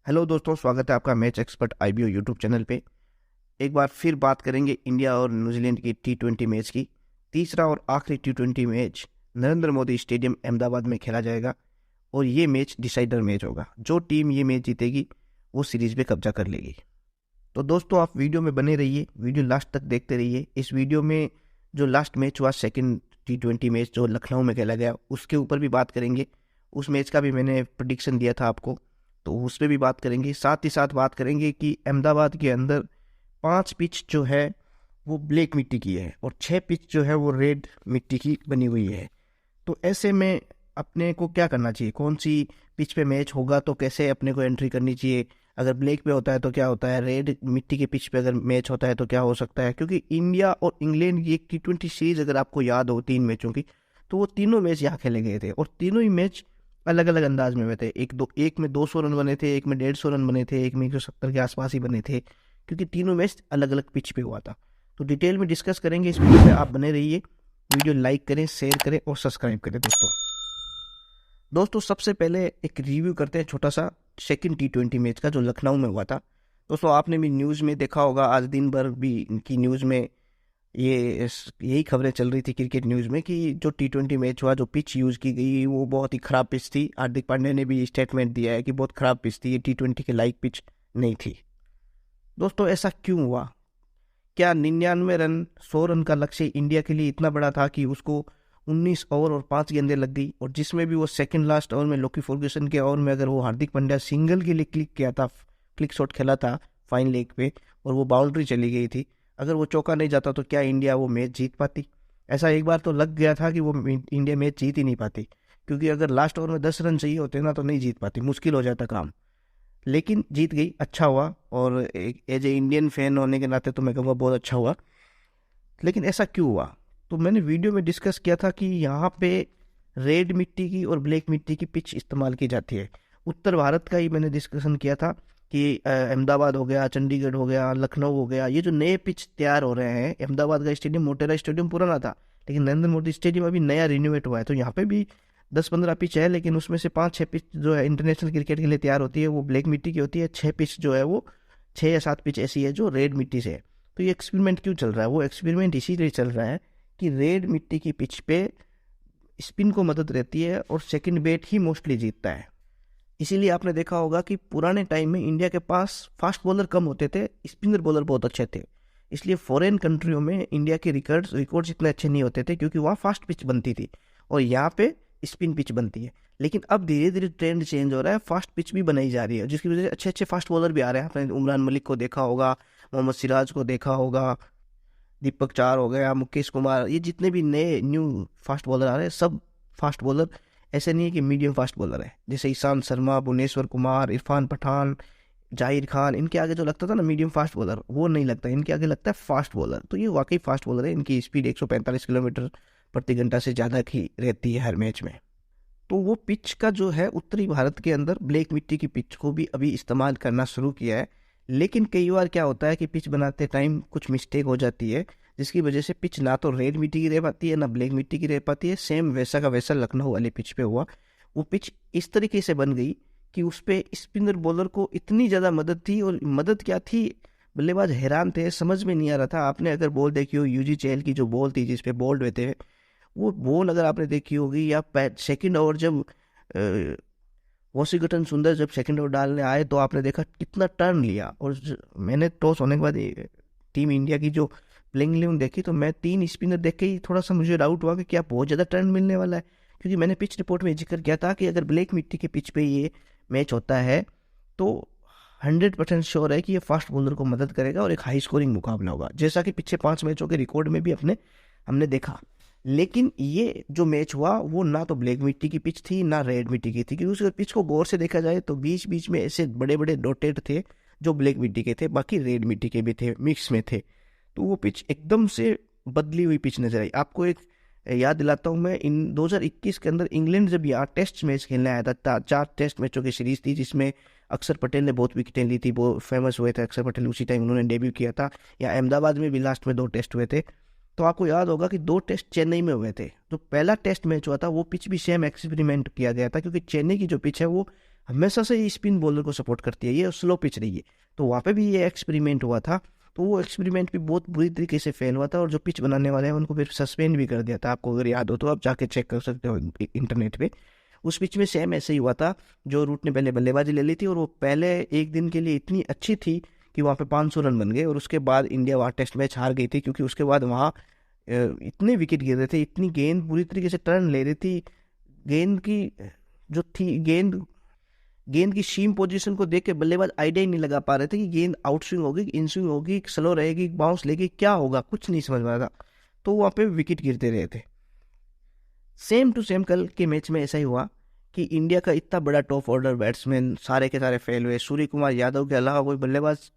Hello दोस्तों, स्वागत है आपका match expert IBO YouTube channel पे। एक बार फिर बात करेंगे इंडिया और न्यूजीलैंड की टी20 मैच की। तीसरा और आखिरी टी20 मैच नरेंद्र मोदी स्टेडियम अहमदाबाद में खेला जाएगा और ये मैच डिसाइडर मैच होगा। जो टीम ये मैच जीतेगी वो सीरीज पे कब्जा कर लेगी। तो दोस्तों, आप वीडियो में बने रहिए, वीडियो लास्ट तक देखते रहिए। इस वीडियो में जो लास्ट मैच हुआ, सेकेंड टी20 मैच जो लखनऊ में खेला गया, उसके ऊपर भी बात करेंगे। उस मैच का भी मैंने प्रेडिक्शन दिया था आपको, तो उस पर भी बात करेंगे। साथ ही साथ बात करेंगे कि अहमदाबाद के अंदर 5 पिच जो है वो ब्लैक मिट्टी की है और 6 पिच जो है वो रेड मिट्टी की बनी हुई है। तो ऐसे में अपने को क्या करना चाहिए, कौन सी पिच पे मैच होगा तो कैसे अपने को एंट्री करनी चाहिए, अगर ब्लैक पे होता है तो क्या होता है, रेड मिट्टी के पिच पे अगर मैच होता है तो क्या हो सकता है। क्योंकि इंडिया और इंग्लैंड की एक टी20 सीरीज अगर आपको याद हो 3 मैचों की, तो वो तीनों मैच यहाँ खेले गए थे और तीनों ही मैच अलग अलग अंदाज में हुए थे। एक में 200 रन बने थे, एक में 150 रन बने थे, एक में 170 के आसपास ही बने थे, क्योंकि तीनों मैच अलग अलग पिच पे हुआ था। तो डिटेल में डिस्कस करेंगे इस वीडियो पे, आप बने रहिए। वीडियो लाइक करें, शेयर करें और सब्सक्राइब करें। दोस्तों सबसे पहले एक रिव्यू करते हैं छोटा सा सेकंड टी20 मैच का जो लखनऊ में हुआ था। दोस्तों आपने भी न्यूज़ में देखा होगा, आज दिन भर भी इनकी न्यूज़ में यही खबरें चल रही थी क्रिकेट न्यूज़ में कि जो टी20 मैच हुआ, जो पिच यूज़ की गई वो बहुत ही ख़राब पिच थी। हार्दिक पांड्या ने भी स्टेटमेंट दिया है कि बहुत ख़राब पिच थी, ये टी20 के लायक पिच नहीं थी। दोस्तों ऐसा क्यों हुआ? क्या 99 रन 100 रन का लक्ष्य इंडिया के लिए इतना बड़ा था कि उसको 19 ओवर और 5 गेंदें लग गई, और जिसमें भी वो सेकंड लास्ट ओवर में लोकी फर्ग्यूसन के ओवर में अगर वो हार्दिक पांड्या सिंगल के लिए क्लिक किया था, क्लिक शॉट खेला था फाइन लेग पे और वो बाउंड्री चली गई थी, अगर वो चौका नहीं जाता तो क्या इंडिया वो मैच जीत पाती? ऐसा एक बार तो लग गया था कि वो इंडिया मैच जीत ही नहीं पाती, क्योंकि अगर लास्ट ओवर में 10 रन चाहिए होते ना तो नहीं जीत पाती, मुश्किल हो जाता काम। लेकिन जीत गई, अच्छा हुआ। और एज ए इंडियन फैन होने के नाते तो मैं कहूँगा बहुत अच्छा हुआ। लेकिन ऐसा क्यों हुआ? तो मैंने वीडियो में डिस्कस किया था कि यहाँ पे रेड मिट्टी की और ब्लैक मिट्टी की पिच इस्तेमाल की जाती है। उत्तर भारत का ही मैंने डिस्कशन किया था कि अहमदाबाद हो गया, चंडीगढ़ हो गया, लखनऊ हो गया, ये जो नए पिच तैयार हो रहे हैं। अहमदाबाद का स्टेडियम मोटेरा स्टेडियम पुराना था, लेकिन नरेंद्र मोदी स्टेडियम अभी नया रिनोवेट हुआ है, तो यहाँ पे भी 10-15 पिच है, लेकिन उसमें से 5-6 पिच जो है इंटरनेशनल क्रिकेट के लिए तैयार होती है वो ब्लैक मिट्टी की होती है। 6 पिच जो है वो 6 या 7 पिच ऐसी है जो रेड मिट्टी से है। तो ये एक्सपेरिमेंट क्यों चल रहा है? वो एक्सपेरिमेंट इसीलिए चल रहा है कि रेड मिट्टी की पिच पे स्पिन को मदद रहती है और सेकंड बैट ही मोस्टली जीतता है। इसीलिए आपने देखा होगा कि पुराने टाइम में इंडिया के पास फास्ट बॉलर कम होते थे, स्पिनर बॉलर बहुत अच्छे थे। इसलिए फॉरेन कंट्रियों में इंडिया के रिकॉर्ड्स इतने अच्छे नहीं होते थे, क्योंकि वहाँ फास्ट पिच बनती थी और यहाँ पे स्पिन पिच बनती है। लेकिन अब धीरे धीरे ट्रेंड चेंज हो रहा है, फास्ट पिच भी बनाई जा रही है, जिसकी वजह से अच्छे अच्छे फास्ट बॉलर भी आ रहे हैं। आपने उमरान मलिक को देखा होगा, मोहम्मद सिराज को देखा होगा, दीपक चार हो गया, मुकेश कुमार, ये जितने भी नए न्यू फास्ट बॉलर आ रहे हैं सब फास्ट बॉलर ऐसे नहीं है कि मीडियम फास्ट बॉलर है। जैसे ईशांत शर्मा, भुवनेश्वर कुमार, इरफान पठान, जाहिर खान, इनके आगे जो लगता था ना मीडियम फास्ट बॉलर, वो नहीं लगता, इनके आगे लगता है फास्ट बॉलर। तो ये वाकई फास्ट बॉलर है, इनकी स्पीड 145 किलोमीटर प्रति घंटा से ज़्यादा की रहती है हर मैच में। तो वो पिच का जो है उत्तरी भारत के अंदर ब्लैक मिट्टी की पिच को भी अभी इस्तेमाल करना शुरू किया है। लेकिन कई बार क्या होता है कि पिच बनाते टाइम कुछ मिस्टेक हो जाती है, जिसकी वजह से पिच ना तो रेड मिट्टी की रह पाती है ना ब्लैक मिट्टी की रह पाती है। सेम वैसा का वैसा लखनऊ वाले पिच पे हुआ। वो पिच इस तरीके से बन गई कि उस पर स्पिनर बॉलर को इतनी ज़्यादा मदद थी, और मदद क्या थी, बल्लेबाज हैरान थे, समझ में नहीं आ रहा था। आपने अगर बॉल देखी हो, यूजी चहल की जो बॉल थी जिसपे बॉल्ड हुए थे, वो बॉल अगर आपने देखी होगी, या सेकंड ओवर जब वॉशिंगटन सुंदर जब सेकंड ओवर डालने आए तो आपने देखा कितना टर्न लिया। और मैंने टॉस होने के बाद टीम इंडिया की जो प्लेइंग 11 देखी, तो मैं 3 स्पिनर देख के ही थोड़ा सा मुझे डाउट हुआ कि क्या बहुत ज़्यादा टर्न मिलने वाला है। क्योंकि मैंने पिच रिपोर्ट में जिक्र किया था कि अगर ब्लैक मिट्टी के पिच पे ये मैच होता है तो 100% श्योर है कि ये फास्ट बॉलर को मदद करेगा और एक हाई स्कोरिंग मुकाबला होगा, जैसा कि पिछले 5 मैचों के रिकॉर्ड में भी हमने देखा। लेकिन ये जो मैच हुआ वो ना तो ब्लैक मिट्टी की पिच थी ना रेड मिट्टी की थी, क्योंकि उस पिच को गौर से देखा जाए तो बीच बीच में ऐसे बड़े बड़े डॉटेड थे जो ब्लैक मिट्टी के थे, बाकी रेड मिट्टी के भी थे, मिक्स में थे। तो वो पिच एकदम से बदली हुई पिच नजर आई। आपको एक याद दिलाता हूँ, मैं इन 2021 के अंदर इंग्लैंड जब यहाँ टेस्ट मैच खेलने आया था, 4 टेस्ट मैचों की सीरीज थी जिसमें अक्षर पटेल ने बहुत विकेटें ली थी, वो फेमस हुए थे अक्षर पटेल, उसी टाइम उन्होंने डेब्यू किया था। या अहमदाबाद में भी लास्ट में 2 टेस्ट हुए थे। तो आपको याद होगा कि 2 टेस्ट चेन्नई में हुए थे। तो पहला टेस्ट मैच हुआ था वो पिच भी सेम एक्सपेरिमेंट किया गया था, क्योंकि चेन्नई की जो पिच है वो हमेशा से ही स्पिन बॉलर को सपोर्ट करती है, ये स्लो पिच रही है। तो वहाँ पे भी ये एक्सपेरिमेंट हुआ था, तो वो एक्सपेरिमेंट भी बहुत बुरी तरीके से फेल हुआ था, और जो पिच बनाने वाले हैं उनको फिर सस्पेंड भी कर दिया था। आपको अगर याद हो तो आप जाके चेक कर सकते हो इंटरनेट पे। उस पिच में सेम ऐसे ही हुआ था, जो रूट ने पहले बल्लेबाजी ले ली थी, और वो पहले एक दिन के लिए इतनी अच्छी थी कि वहाँ पे 500 रन बन गए, और उसके बाद इंडिया वहाँ टेस्ट मैच हार गई थी, क्योंकि उसके बाद वहाँ इतने विकेट गिर रहे थे, इतनी गेंद बुरी तरीके से टर्न ले रही थी, गेंद की जो थी गेंद की सीम पोजीशन को देख के बल्लेबाज आइडिया ही नहीं लगा पा रहे थे कि गेंद आउट स्विंग होगी, इन स्विंग होगी, स्लो रहेगी, बाउंस लेगी, क्या होगा, कुछ नहीं समझ में आ रहा था। तो वहाँ पे विकेट गिरते रहे थे। सेम टू सेम कल के मैच में ऐसा ही हुआ कि इंडिया का इतना बड़ा टॉप ऑर्डर बैट्समैन सारे के सारे फेल हुए। सूर्य कुमार यादव के अलावा कोई बल्लेबाज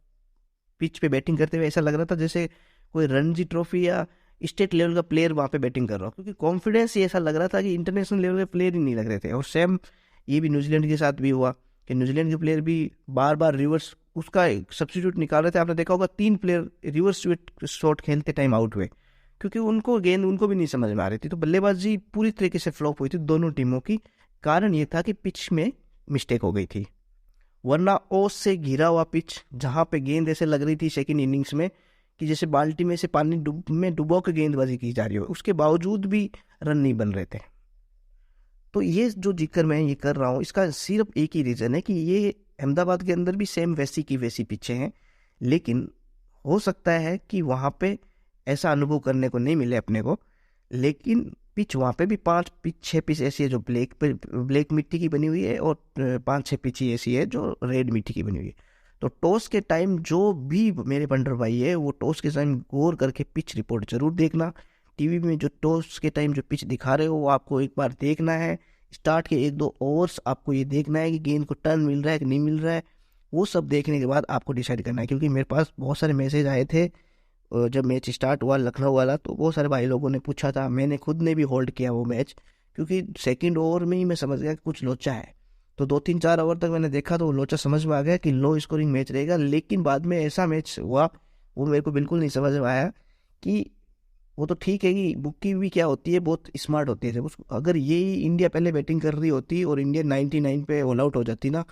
पिच पे बैटिंग करते हुए ऐसा लग रहा था जैसे कोई रणजी ट्रॉफी या स्टेट लेवल का प्लेयर वहाँ पे बैटिंग कर रहा हो, क्योंकि कॉन्फिडेंस ही ऐसा लग रहा था कि इंटरनेशनल लेवल के प्लेयर ही नहीं लग रहे थे। और सेम ये भी न्यूजीलैंड के साथ भी हुआ कि न्यूजीलैंड के प्लेयर भी बार बार रिवर्स उसका सब्स्टिट्यूट निकाल रहे थे। आपने देखा होगा 3 प्लेयर रिवर्स शॉट खेलते टाइम आउट हुए, क्योंकि उनको गेंद उनको भी नहीं समझ में आ रही थी। तो बल्लेबाजी पूरी तरीके से फ्लॉप हुई थी दोनों टीमों की। कारण ये था कि पिच में मिस्टेक हो गई थी, वरना ओस से घिरा हुआ पिच जहां पे गेंद ऐसे लग रही थी सेकंड इनिंग्स में कि जैसे बाल्टी में से पानी में डुबो के गेंदबाजी की जा रही हो, उसके बावजूद भी रन नहीं बन रहे थे। तो ये जो जिक्र मैं ये कर रहा हूँ, इसका सिर्फ एक ही रीज़न है कि ये अहमदाबाद के अंदर भी सेम वैसी की वैसी पिचें हैं, लेकिन हो सकता है कि वहाँ पे ऐसा अनुभव करने को नहीं मिले अपने को। लेकिन पिच वहाँ पे भी 5-6 पिच ऐसी है जो ब्लैक मिट्टी की बनी हुई है, और 5-6 पिच ऐसी है जो रेड मिट्टी की बनी हुई है। तो टॉस के टाइम जो भी मेरे पंडर भाई है, वो टॉस के टाइम गौर करके पिच रिपोर्ट जरूर देखना। टीवी में जो टॉस के टाइम जो पिच दिखा रहे हो वो आपको एक बार देखना है। स्टार्ट के 1-2 ओवर्स आपको ये देखना है कि गेंद को टर्न मिल रहा है कि नहीं मिल रहा है। वो सब देखने के बाद आपको डिसाइड करना है, क्योंकि मेरे पास बहुत सारे मैसेज आए थे जब मैच स्टार्ट हुआ लखनऊ वाला, तो बहुत सारे भाई लोगों ने पूछा था। मैंने खुद ने भी होल्ड किया वो मैच, क्योंकि सेकंड ओवर में ही मैं समझ गया कि कुछ लोचा है। तो 2-3-4 ओवर तक मैंने देखा तो वो लोचा समझ में आ गया कि लो स्कोरिंग मैच रहेगा। लेकिन बाद में ऐसा मैच हुआ वो मेरे को बिल्कुल नहीं समझ में आया कि वो तो ठीक है कि बुक्की भी क्या होती है, बहुत स्मार्ट होती है। अगर ये इंडिया पहले बैटिंग कर रही होती और इंडिया 99 पे ऑल आउट हो जाती ना,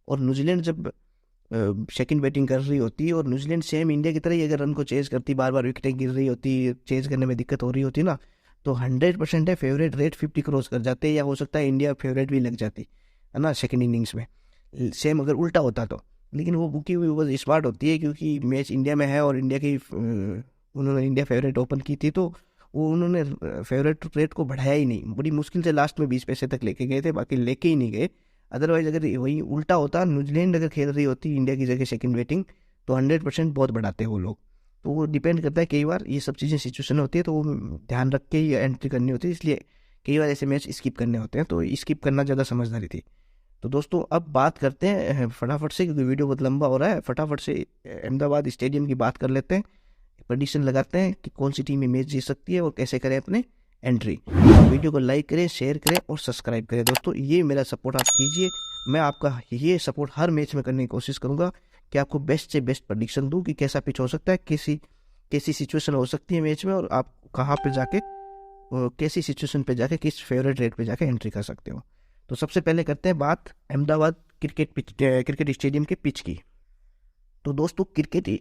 और न्यूजीलैंड जब सेकंड बैटिंग कर रही होती और न्यूजीलैंड सेम इंडिया की तरह ही अगर रन को चेज करती, बार बार विकेटें गिर रही होती, चेज करने में दिक्कत हो रही होती ना, तो 100% है फेवरेट रेट 50 क्रॉस कर जाते, या हो सकता है इंडिया फेवरेट भी लग जाती है ना सेकंड इनिंग्स में। सेम अगर उल्टा होता तो। लेकिन वो बुकी हुई बस स्मार्ट होती है, क्योंकि मैच इंडिया में है और इंडिया की उन्होंने इंडिया फेवरेट ओपन की थी, तो वो उन्होंने फेवरेट रेट को बढ़ाया ही नहीं। बड़ी मुश्किल से लास्ट में 20 पैसे तक लेके गए थे, बाकी लेके ही नहीं गए। अदरवाइज अगर वही उल्टा होता, न्यूजीलैंड अगर खेल रही होती इंडिया की जगह सेकंड बैटिंग, तो 100% बहुत बढ़ाते हैं वो लोग। तो वो डिपेंड करता है, कई बार ये सब चीज़ें सिचुएशन होती है तो वो ध्यान रख के ही एंट्री करनी होती है, इसलिए कई बार ऐसे मैच स्किप करने होते हैं। तो स्किप करना ज़्यादा समझदारी थी। तो दोस्तों अब बात करते हैं फटाफट से, क्योंकि वीडियो बहुत लंबा हो रहा है, फटाफट से अहमदाबाद स्टेडियम की बात कर लेते हैं। प्रेडिक्शन लगाते हैं कि कौन सी टीम मैच जीत सकती है और कैसे करें अपने एंट्री। वीडियो को लाइक करें, शेयर करें और सब्सक्राइब करें दोस्तों, ये मेरा सपोर्ट आप कीजिए। मैं आपका ये सपोर्ट हर मैच में करने की कोशिश करूंगा कि आपको बेस्ट से बेस्ट प्रेडिक्शन दूं कि कैसा पिच हो सकता है, कैसी कैसी सिचुएशन हो सकती है मैच में, और आप कहाँ पे जाके कैसी सिचुएशन पे जाके किस फेवरेट रेट पे जाके एंट्री कर सकते हो। तो सबसे पहले करते हैं बात अहमदाबाद क्रिकेट स्टेडियम के पिच की। तो दोस्तों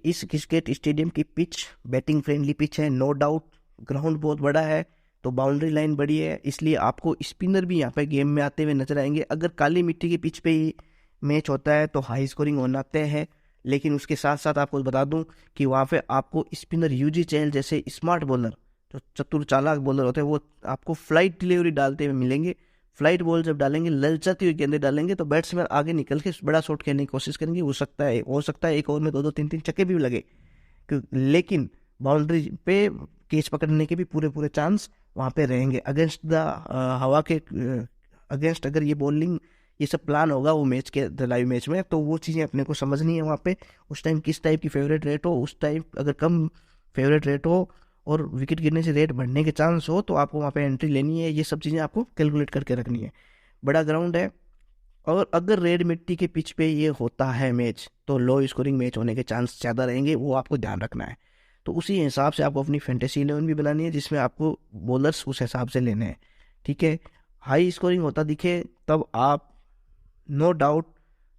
इस क्रिकेट स्टेडियम की पिच बैटिंग फ्रेंडली पिच है, नो डाउट। ग्राउंड बहुत बड़ा है, तो बाउंड्री लाइन बड़ी है, इसलिए आपको स्पिनर भी यहाँ पे गेम में आते हुए नजर आएंगे। अगर काली मिट्टी की पिच पे ही मैच होता है तो हाई स्कोरिंग होना तय है। लेकिन उसके साथ साथ आपको बता दूं कि वहाँ पे आपको स्पिनर यूजी चहल जैसे स्मार्ट बॉलर, जो चतुर चालाक बॉलर होते हैं, वो आपको फ्लाइट डिलीवरी डालते हुए मिलेंगे। फ्लाइट बॉल जब डालेंगे, ललचाती हुई गेंदें डालेंगे, तो बैट्समैन आगे निकल के बड़ा शॉट खेलने की कोशिश करेंगे। हो सकता है एक ओवर में 2-2 3-3 छक्के भी लगे, लेकिन बाउंड्री पे कैच पकड़ने के भी पूरे चांस वहाँ पे रहेंगे। अगेंस्ट द हवा के अगेंस्ट अगर ये बॉलिंग ये सब प्लान होगा वो मैच के लाइव मैच में, तो वो चीज़ें अपने को समझनी है वहाँ पे। उस टाइम किस टाइप की फेवरेट रेट हो, उस टाइम अगर कम फेवरेट रेट हो और विकेट गिरने से रेट बढ़ने के चांस हो, तो आपको वहाँ पे एंट्री लेनी है। ये सब चीज़ें आपको कैलकुलेट करके रखनी है। बड़ा ग्राउंड है, और अगर रेड मिट्टी के पिच पे ये होता है मैच, तो लो स्कोरिंग मैच होने के चांस ज़्यादा रहेंगे, वो आपको ध्यान रखना है। तो उसी हिसाब से आपको अपनी फैंटेसी 11 भी बनानी है, जिसमें आपको बॉलर्स उस हिसाब से लेने हैं, ठीक है। हाई स्कोरिंग होता दिखे तब आप नो डाउट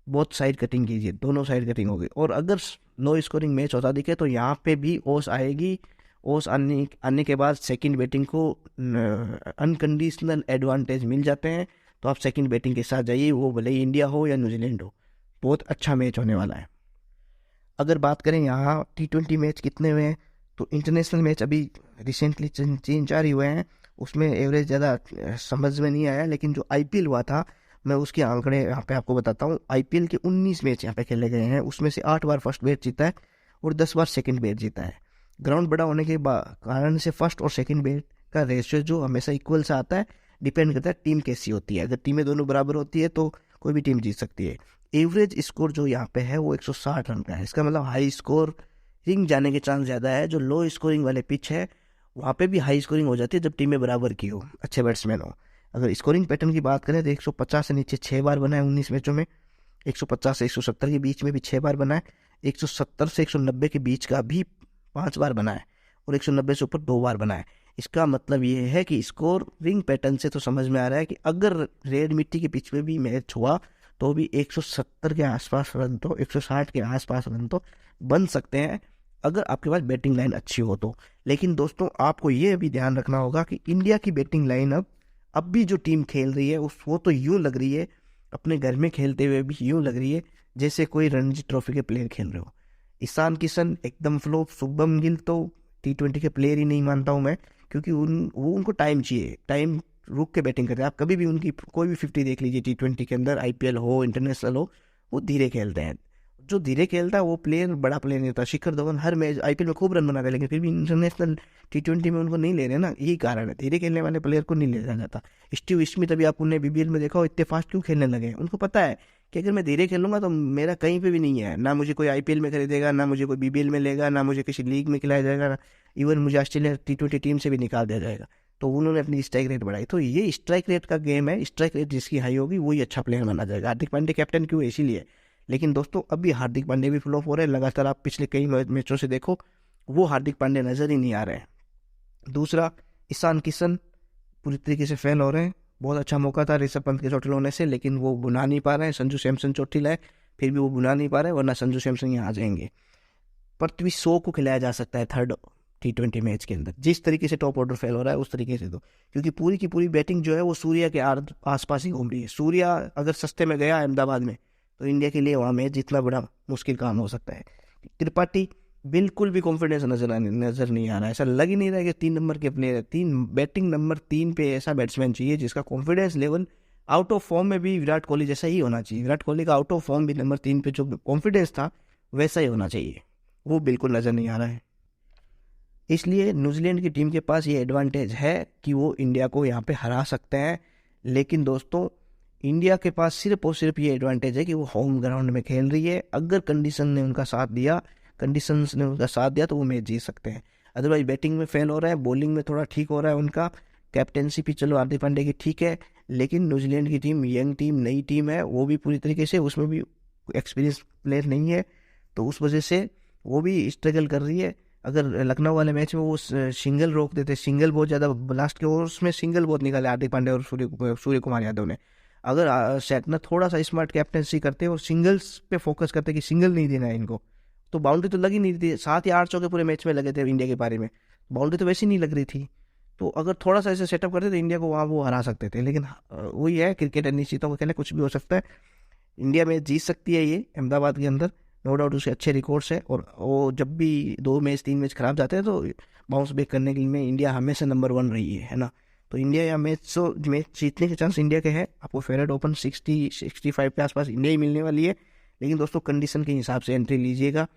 बहुत साइड कटिंग कीजिए, दोनों साइड कटिंग होगी। और अगर लो स्कोरिंग मैच होता दिखे तो यहाँ पे भी ओस आएगी। ओस आने के बाद सेकंड बैटिंग को अनकंडीशनल एडवांटेज मिल जाते हैं, तो आप सेकंड बैटिंग के साथ जाइए, वो भले ही इंडिया हो या न्यूजीलैंड हो। बहुत अच्छा मैच होने वाला है। अगर बात करें यहाँ T20 मैच कितने हुए हैं, तो इंटरनेशनल मैच अभी रिसेंटली 3-4 ही हुए हैं, उसमें एवरेज ज़्यादा समझ में नहीं आया। लेकिन जो IPL हुआ था, मैं उसके आंकड़े यहाँ पे आपको बताता हूँ। IPL के 19 मैच यहाँ पे खेले गए हैं, उसमें से 8 बार फर्स्ट मैच जीता है और 10 बार सेकंड मैच जीता है। ग्राउंड बड़ा होने के कारण से फर्स्ट और सेकंड मैच का रेशियो जो हमेशा इक्वल सा आता है, डिपेंड करता है टीम कैसी होती है। अगर टीमें दोनों बराबर होती है तो कोई भी टीम जीत सकती है। एवरेज स्कोर जो यहाँ पे है वो 160 रन का है, इसका मतलब हाई स्कोर रिंग जाने के चांस ज़्यादा है। जो लो स्कोरिंग वाले पिच है वहाँ पे भी हाई स्कोरिंग हो जाती है जब टीमें बराबर की हो, अच्छे बैट्समैन हो। अगर स्कोरिंग पैटर्न की बात करें तो 150 से नीचे 6 बार बना है 19 मैचों में, 150 से 170 के बीच में भी 6 बार बना है, 170 से 190 के बीच का भी 5 बार बना है, और 190 से ऊपर 2 बार बना है। इसका मतलब ये है कि स्कोर रिंग पैटर्न से तो समझ में आ रहा है कि अगर रेड मिट्टी के पिच में भी मैच हुआ तो भी 170 के आसपास रन तो 160 के आसपास रन तो बन सकते हैं, अगर आपके पास बैटिंग लाइन अच्छी हो तो। लेकिन दोस्तों आपको ये भी ध्यान रखना होगा कि इंडिया की बैटिंग लाइन अब भी जो टीम खेल रही है वो तो यूं लग रही है, अपने घर में खेलते हुए भी यूं लग रही है जैसे कोई रणजी ट्रॉफी के प्लेयर खेल रहे हो। ईशान किशन एकदम फ्लॉप, शुभम गिल तो T20 के प्लेयर ही नहीं मानता हूं मैं, क्योंकि उनको टाइम चाहिए, टाइम रुक के बैटिंग करते हैं। आप कभी भी उनकी कोई भी 50 देख लीजिए T20 के अंदर, IPL हो इंटरनेशनल हो, वो धीरे खेलते हैं। जो धीरे खेलता है वो प्लेयर बड़ा प्लेयर नहीं होता। शिखर धवन हर मैच IPL में खूब रन बना रहे हैं, लेकिन फिर भी इंटरनेशनल T20 में उनको नहीं ले रहे ना, यही कारण है, धीरे खेलने वाले प्लेयर को नहीं ले जाता। स्टीव स्मिथ अभी आपने BBL में देखा हो, इतने फास्ट क्यों खेलने लगे हैं? उनको पता है कि अगर मैं धीरे खेलूंगा तो मेरा कहीं पे भी नहीं है, ना मुझे कोई IPL में खरीदेगा, ना मुझे कोई BBL में लेगा, ना मुझे किसी लीग में खिलाया जाएगा, इवन मुझे ऑस्ट्रेलिया T20 टीम से भी निकाल दिया जाएगा। तो उन्होंने अपनी स्ट्राइक रेट बढ़ाई। तो ये स्ट्राइक रेट का गेम है, स्ट्राइक रेट जिसकी हाई होगी वही अच्छा प्लेयर माना जाएगा। हार्दिक पांड्या कैप्टन क्यों है? इसीलिए। लेकिन दोस्तों अभी हार्दिक पांड्या भी फ्लॉप हो रहे हैं लगातार, आप पिछले कई मैचों से देखो, वो हार्दिक पांड्या नजर ही नहीं आ रहे हैं। दूसरा, ईशान किशन पूरी तरीके से फेल हो रहे हैं। बहुत अच्छा मौका था ऋषभ पंत के चोटिल होने से, लेकिन वो बुना नहीं पा रहे हैं। संजू सैमसन चोटिल है, फिर भी वो बुना नहीं पा रहे हैं, वरना संजू सैमसन यहाँ आ जाएंगे। पृथ्वी शॉ को खिलाया जा सकता है थर्ड T20 मैच के अंदर, जिस तरीके से टॉप ऑर्डर फेल हो रहा है उस तरीके से। तो क्योंकि पूरी की पूरी बैटिंग जो है वो सूर्या के आसपास ही घूम रही है। सूर्या अगर सस्ते में गया अहमदाबाद में तो इंडिया के लिए वहाँ मैच जितना बड़ा मुश्किल काम हो सकता है। त्रिपाठी बिल्कुल भी कॉन्फिडेंस नजर नहीं आ रहा है। ऐसा लग ही नहीं रहा है कि 3 नंबर के प्लेयर है। बैटिंग नंबर 3 पे ऐसा बैट्समैन चाहिए जिसका confidence level out of form में भी विराट कोहली जैसा ही होना चाहिए। विराट कोहली का आउट ऑफ फॉर्म भी नंबर 3 पे जो कॉन्फिडेंस था वैसा ही होना चाहिए, वो बिल्कुल नजर नहीं आ रहा है। इसलिए न्यूजीलैंड की टीम के पास ये एडवांटेज है कि वो इंडिया को यहाँ पे हरा सकते हैं। लेकिन दोस्तों इंडिया के पास सिर्फ और सिर्फ ये एडवांटेज है कि वो होम ग्राउंड में खेल रही है। अगर कंडीशंस ने उनका साथ दिया तो वो मैच जीत सकते हैं। अदरवाइज बैटिंग में फेल हो रहा है, बॉलिंग में थोड़ा ठीक हो रहा है उनका। कैप्टेंसी भी चलो हार्दिक पांड्या की ठीक है, लेकिन न्यूजीलैंड की टीम यंग टीम, नई टीम है, वो भी पूरी तरीके से, उसमें भी एक्सपीरियंस प्लेयर नहीं है, तो उस वजह से वो भी स्ट्रगल कर रही है। अगर लखनऊ वाले मैच में वो सिंगल रोक देते, सिंगल बहुत ज़्यादा लास्ट के ओवर्स में सिंगल बहुत निकाले हार्दिक पांड्या और सूर्य कुमार यादव ने। अगर सेटनर थोड़ा सा स्मार्ट कैप्टेंसी करते और सिंगल्स पे फोकस करते कि सिंगल नहीं देना है इनको, तो बाउंड्री तो लगी नहीं थी। 7 या 8 चौके पूरे मैच में लगे थे इंडिया के बारे में, बाउंड्री तो वैसे ही नहीं लग रही थी। तो अगर थोड़ा सा ऐसे सेटअप करते तो इंडिया को वहाँ वो हरा सकते थे। लेकिन वही है, क्रिकेट अनिश्चितों को खेलने कुछ भी हो सकता है। इंडिया मैच जीत सकती है ये अहमदाबाद के अंदर, नो डाउट उसके अच्छे रिकॉर्ड्स है। और वो जब भी 2 मैच 3 मैच खराब जाते हैं तो बाउंस बैक करने के लिए इंडिया हमेशा नंबर 1 रही है ना। तो इंडिया या मैच जीतने के चांस इंडिया के हैं। आपको फेवरेट ओपन 60-65 के आसपास इंडिया ही मिलने वाली है। लेकिन दोस्तों कंडीशन के हिसाब से एंट्री लीजिएगा।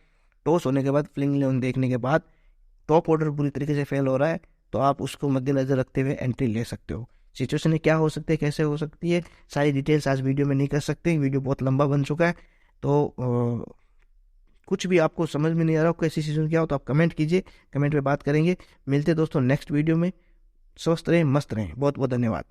टॉस होने के बाद प्लेइंग 11 देखने के बाद टॉप ऑर्डर पूरी तरीके से फेल हो रहा है तो आप उसको मद्देनजर रखते हुए एंट्री ले सकते हो। सिचुएशन क्या हो सकती है, कैसे हो सकती है, सारी डिटेल्स आज वीडियो में नहीं कर सकते, वीडियो बहुत लंबा बन चुका है। तो कुछ भी आपको समझ में नहीं आ रहा हो, कैसी सीजन क्या हो, तो आप कमेंट कीजिए, कमेंट में बात करेंगे। मिलते दोस्तों नेक्स्ट वीडियो में। स्वस्थ रहें, मस्त रहें। बहुत बहुत धन्यवाद।